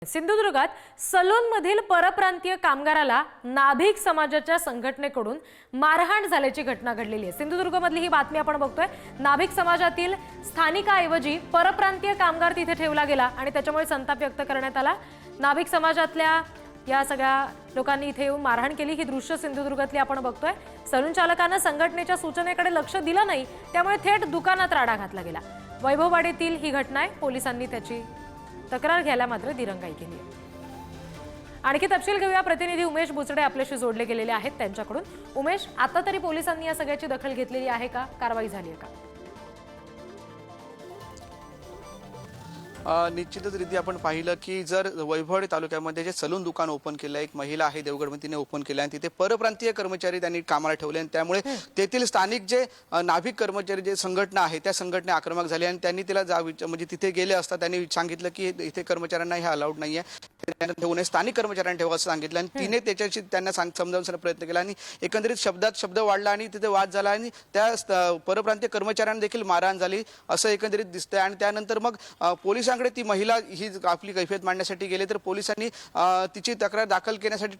सिंधुदुर्गात सलूनमधील परप्रांतीय कामगाराला नाभिक समाजाच्या संघटनेकडून मारहाण झाल्याची घटना घडलेली आहे। सिंधुदुर्गमधली ही बातमी आपण बघतोय। नाभिक समाजातील स्थानिकाऐवजी परप्रांतीय कामगार तिथे ठेवला गेला आणि त्याच्यामुळे संताप व्यक्त करण्यात आला। नाभिक समाजातल्या या सगळ्या लोकांनी इथे येऊन मारहाण केली। ही दृश्य सिंधुदुर्गातली आपण बघतोय। सलून चालकांना संघटनेच्या सूचनेकडे लक्ष दिलं नाही, त्यामुळे थेट दुकानात राडा घातला गेला। वैभववाडीतील ही घटना आहे। पोलिसांनी त्याची तक्रार घ्यायला मात्र दिरंगाई केली आहे। आणखी तपशील घेऊया। प्रतिनिधी उमेश बुचडे आपल्याशी जोडले गेलेले आहेत त्यांच्याकडून। उमेश, आता तरी पोलिसांनी या सगळ्याची दखल घेतलेली आहे का? कारवाई झाली आहे का? निश्चितच रीती आपण पाहिलं की जर वैभववाडी तालुक्यामध्ये जे सलून दुकान ओपन केलं, एक महिला आहे देवगडमध्ये तिने ओपन केलं आणि तिथे परप्रांतीय कर्मचारी त्यांनी कामाला ठेवले आणि त्यामुळे तेथील स्थानिक जे नाभिक कर्मचारी जे संघटना आहे त्या संघटने आक्रमक झाली आणि त्यांनी तिला म्हणजे तिथे गेले असता त्यांनी सांगितलं की इथे कर्मचाऱ्यांना हे अलाउड नाहीये, त्यांना ठेवू नये, स्थानिक कर्मचाऱ्यांना ठेवा असं सांगितलं आणि तिने त्याच्याशी त्यांना समजावण्याचा प्रयत्न केला आणि एकंदरीत शब्दात शब्द वाढला आणि तिथे वाद झाला आणि त्या परप्रांतीय कर्मचाऱ्यांना देखील मारहाण झाली असं एकंदरीत दिसतंय। आणि त्यानंतर मग पोलिसांकडे ती महिला ही आपली कैफियत मांडण्यासाठी गेली तर पोलिसांनी तिची तक्रार दाखल करण्यासाठी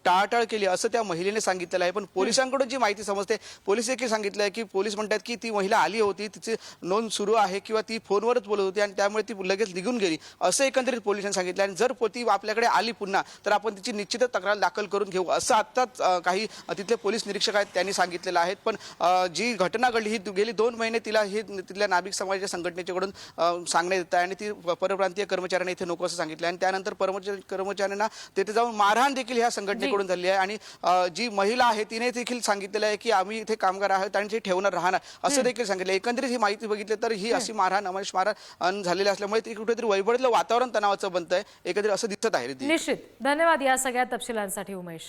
टाळाटाळ केली असं त्या महिलेने सांगितलेलं आहे। पण पोलिसांकडून जी माहिती समजते, पोलीस देखील सांगितलं आहे की पोलीस म्हणतात की ती महिला आली होती, तिची नोंद सुरू आहे किंवा ती फोनवरच बोलत होती आणि त्यामुळे ती लगेच निघून गेली असं एकंदरीत पोलिसांनी सांगितलं। आणि जर ती आपल्याकडे आली पुन्हा तर आपण तिची निश्चितच तक्रार दाखल करून घेऊ असं आत्ताच काही तिथले पोलीस निरीक्षक आहेत त्यांनी सांगितलेलं आहे। पण जी घटना घडली ही गेली 2 महिने तिला ही तिथल्या नाभिक समाजाच्या संघटनेच्याकडून सांगण्यात येत आहे आणि ती परप्रांतीय कर्मचाऱ्यांना इथे नको असं सांगितलं आणि त्यानंतर कर्मचाऱ्यांना तिथे जाऊन मारहाण देखील ह्या संघटनेकडून झाली आहे। आणि जी महिला आहे तिने देखील सांगितलेलं आहे की आम्ही इथे कामगार आहोत आणि ते ठेवणार राहणार असं देखील सांगितलं। एकंदरीत ही माहिती बघितली तर ही अशी मारहाण अमानुष मारहाण झालेली असल्यामुळे ती कुठेतरी वैभववाडीतलं वातावरण तणावाचं बनतंय एकंदरीत असं दिसत आहे। निश्चित धन्यवाद या सगळ्या तपशिलांसाठी उमेश।